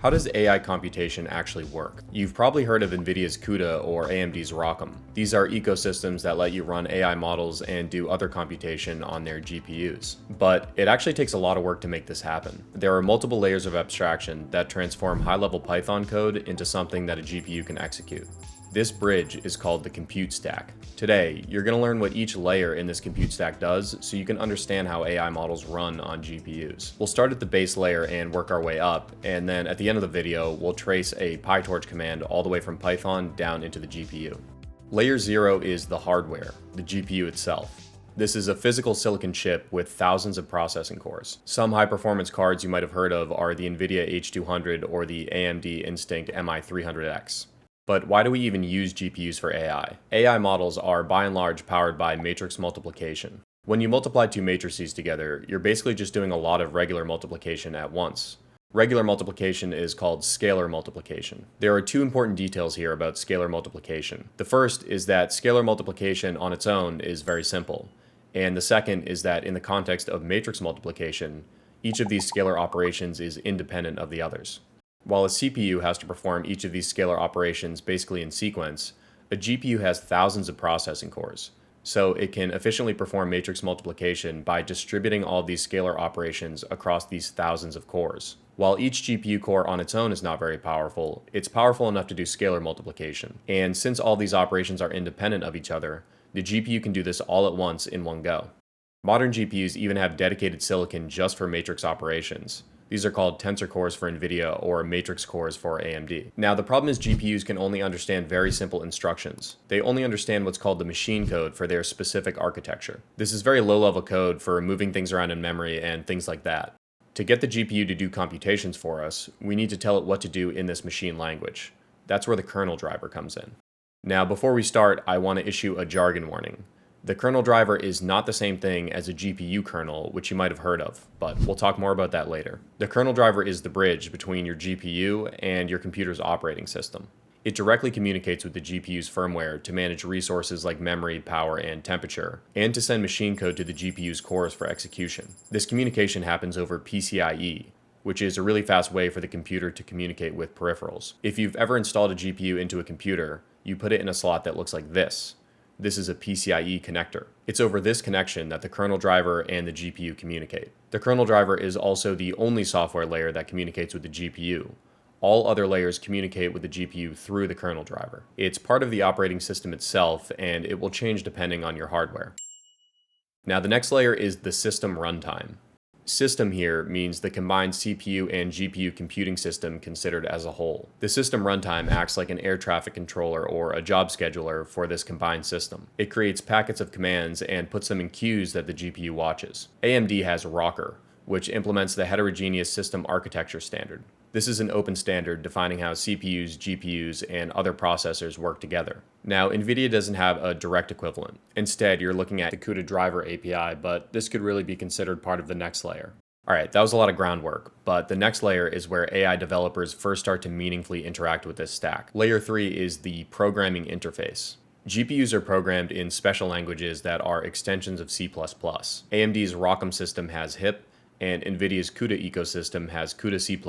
How does AI computation actually work? You've probably heard of NVIDIA's CUDA or AMD's ROCm. These are ecosystems that let you run AI models and do other computation on their GPUs. But it actually takes a lot of work to make this happen. There are multiple layers of abstraction that transform high-level Python code into something that a GPU can execute. This bridge is called the compute stack. Today, you're going to learn what each layer in this compute stack does so you can understand how AI models run on GPUs. We'll start at the base layer and work our way up, and then at the end of the video, we'll trace a PyTorch command all the way from Python down into the GPU. Layer 0 is the hardware, the GPU itself. This is a physical silicon chip with thousands of processing cores. Some high-performance cards you might have heard of are the NVIDIA H200 or the AMD Instinct MI300X. But why do we even use GPUs for AI? AI models are by and large powered by matrix multiplication. When you multiply two matrices together, you're basically just doing a lot of regular multiplication at once. Regular multiplication is called scalar multiplication. There are two important details here about scalar multiplication. The first is that scalar multiplication on its own is very simple. And the second is that in the context of matrix multiplication, each of these scalar operations is independent of the others. While a CPU has to perform each of these scalar operations basically in sequence, a GPU has thousands of processing cores, so it can efficiently perform matrix multiplication by distributing all of these scalar operations across these thousands of cores. While each GPU core on its own is not very powerful, it's powerful enough to do scalar multiplication. And since all these operations are independent of each other, the GPU can do this all at once in one go. Modern GPUs even have dedicated silicon just for matrix operations. These are called Tensor cores for NVIDIA or matrix cores for AMD. Now, the problem is GPUs can only understand very simple instructions. They only understand what's called the machine code for their specific architecture. This is very low-level code for moving things around in memory and things like that. To get the GPU to do computations for us, we need to tell it what to do in this machine language. That's where the kernel driver comes in. Now, before we start, I want to issue a jargon warning. The kernel driver is not the same thing as a GPU kernel, which you might have heard of, but we'll talk more about that later. The kernel driver is the bridge between your GPU and your computer's operating system. It directly communicates with the GPU's firmware to manage resources like memory, power, and temperature, and to send machine code to the GPU's cores for execution. This communication happens over PCIe, which is a really fast way for the computer to communicate with peripherals. If you've ever installed a GPU into a computer, you put it in a slot that looks like this. This is a PCIe connector. It's over this connection that the kernel driver and the GPU communicate. The kernel driver is also the only software layer that communicates with the GPU. All other layers communicate with the GPU through the kernel driver. It's part of the operating system itself, and it will change depending on your hardware. Now, the next layer is the system runtime. System here means the combined CPU and GPU computing system considered as a whole. The system runtime acts like an air traffic controller or a job scheduler for this combined system. It creates packets of commands and puts them in queues that the GPU watches. AMD has ROCr, which implements the Heterogeneous System Architecture standard. This is an open standard defining how CPUs, GPUs, and other processors work together. Now, NVIDIA doesn't have a direct equivalent. Instead, you're looking at the CUDA driver API, but this could really be considered part of the next layer. Alright, that was a lot of groundwork, but the next layer is where AI developers first start to meaningfully interact with this stack. Layer 3 is the programming interface. GPUs are programmed in special languages that are extensions of C++. AMD's ROCm system has HIP, and NVIDIA's CUDA ecosystem has CUDA C++,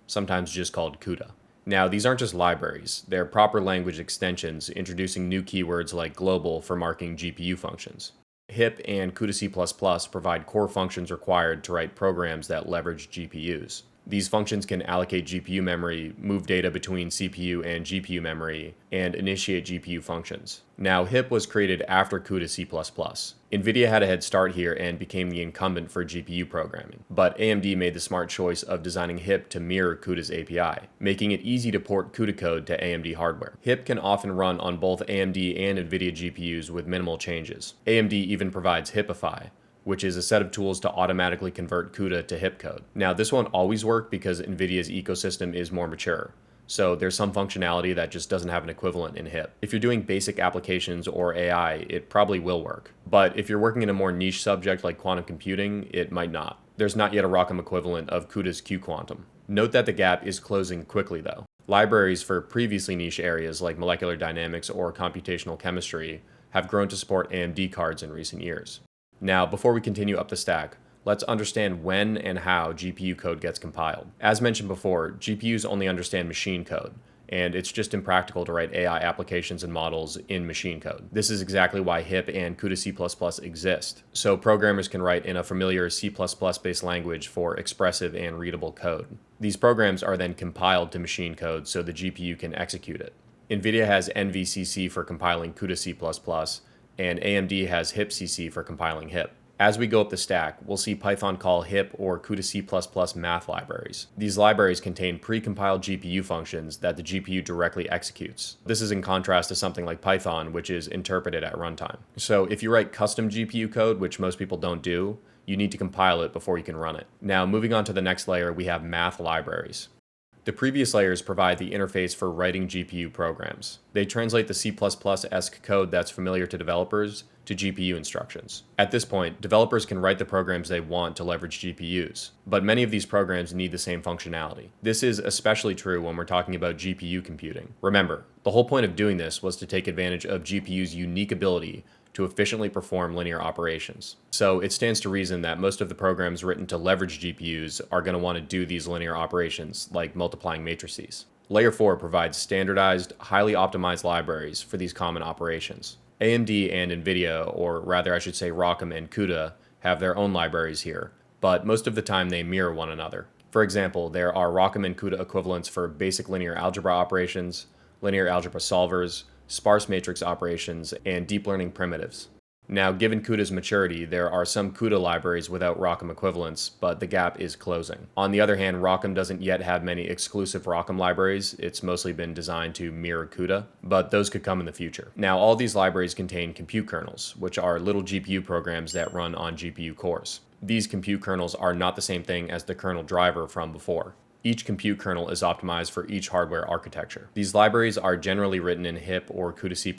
sometimes just called CUDA. Now, these aren't just libraries, they're proper language extensions introducing new keywords like global for marking GPU functions. HIP and CUDA C++ provide core functions required to write programs that leverage GPUs. These functions can allocate GPU memory, move data between CPU and GPU memory, and initiate GPU functions. Now, HIP was created after CUDA C++. NVIDIA had a head start here and became the incumbent for GPU programming. But AMD made the smart choice of designing HIP to mirror CUDA's API, making it easy to port CUDA code to AMD hardware. HIP can often run on both AMD and NVIDIA GPUs with minimal changes. AMD even provides Hipify, which is a set of tools to automatically convert CUDA to HIP code. Now, this won't always work because NVIDIA's ecosystem is more mature, so there's some functionality that just doesn't have an equivalent in HIP. If you're doing basic applications or AI, it probably will work. But if you're working in a more niche subject like quantum computing, it might not. There's not yet a ROCm equivalent of CUDA's QQuantum. Note that the gap is closing quickly though. Libraries for previously niche areas like molecular dynamics or computational chemistry have grown to support AMD cards in recent years. Now, before we continue up the stack, let's understand when and how GPU code gets compiled. As mentioned before, GPUs only understand machine code, and it's just impractical to write AI applications and models in machine code. This is exactly why HIP and CUDA C++ exist, so programmers can write in a familiar C++-based language for expressive and readable code. These programs are then compiled to machine code so the GPU can execute it. NVIDIA has NVCC for compiling CUDA C++, and AMD has HIPCC for compiling HIP. As we go up the stack, we'll see Python call HIP or CUDA C++ math libraries. These libraries contain pre-compiled GPU functions that the GPU directly executes. This is in contrast to something like Python, which is interpreted at runtime. So if you write custom GPU code, which most people don't do, you need to compile it before you can run it. Now, moving on to the next layer, we have math libraries. The previous layers provide the interface for writing GPU programs. They translate the C++-esque code that's familiar to developers to GPU instructions. At this point, developers can write the programs they want to leverage GPUs, but many of these programs need the same functionality. This is especially true when we're talking about GPU computing. Remember, the whole point of doing this was to take advantage of GPU's unique ability to efficiently perform linear operations. So it stands to reason that most of the programs written to leverage GPUs are going to want to do these linear operations, like multiplying matrices. Layer 4 provides standardized, highly optimized libraries for these common operations. AMD and NVIDIA, or rather I should say ROCm and CUDA, have their own libraries here, but most of the time they mirror one another. For example, there are ROCm and CUDA equivalents for basic linear algebra operations, linear algebra solvers, sparse matrix operations, and deep learning primitives. Now, given CUDA's maturity, there are some CUDA libraries without ROCm equivalents, but the gap is closing. On the other hand, ROCm doesn't yet have many exclusive ROCm libraries. It's mostly been designed to mirror CUDA, but those could come in the future. Now, all these libraries contain compute kernels, which are little GPU programs that run on GPU cores. These compute kernels are not the same thing as the kernel driver from before. Each compute kernel is optimized for each hardware architecture. These libraries are generally written in HIP or CUDA C++,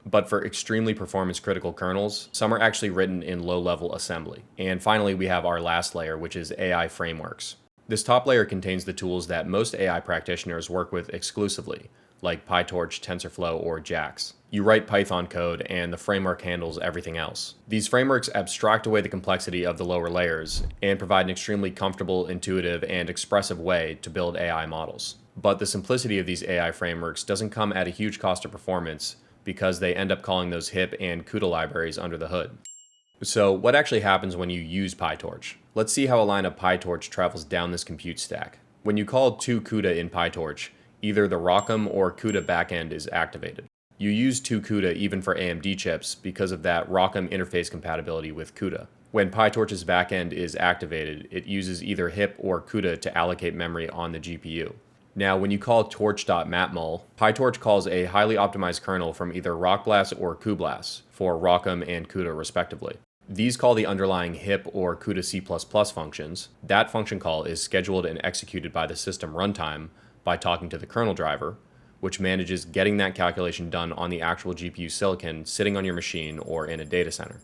but for extremely performance-critical kernels, some are actually written in low-level assembly. And finally, we have our last layer, which is AI frameworks. This top layer contains the tools that most AI practitioners work with exclusively, like PyTorch, TensorFlow, or JAX. You write Python code and the framework handles everything else. These frameworks abstract away the complexity of the lower layers and provide an extremely comfortable, intuitive, and expressive way to build AI models. But the simplicity of these AI frameworks doesn't come at a huge cost of performance because they end up calling those HIP and CUDA libraries under the hood. So what actually happens when you use PyTorch? Let's see how a line of PyTorch travels down this compute stack. When you call to CUDA in PyTorch, either the ROCm or CUDA backend is activated. You use to-CUDA even for AMD chips because of that ROCm interface compatibility with CUDA. When PyTorch's backend is activated, it uses either HIP or CUDA to allocate memory on the GPU. Now, when you call torch.matmul, PyTorch calls a highly optimized kernel from either ROCblast or cuBLAS for ROCm and CUDA respectively. These call the underlying HIP or CUDA C++ functions. That function call is scheduled and executed by the system runtime by talking to the kernel driver, which manages getting that calculation done on the actual GPU silicon sitting on your machine or in a data center.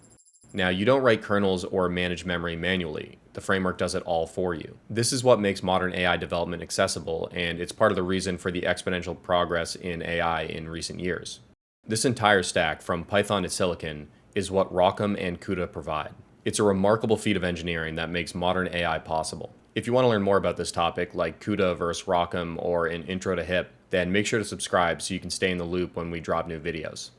Now, you don't write kernels or manage memory manually. The framework does it all for you. This is what makes modern AI development accessible, and it's part of the reason for the exponential progress in AI in recent years. This entire stack, from Python to silicon, is what ROCm and CUDA provide. It's a remarkable feat of engineering that makes modern AI possible. If you want to learn more about this topic, like CUDA versus ROCm or an intro to HIP, then make sure to subscribe so you can stay in the loop when we drop new videos.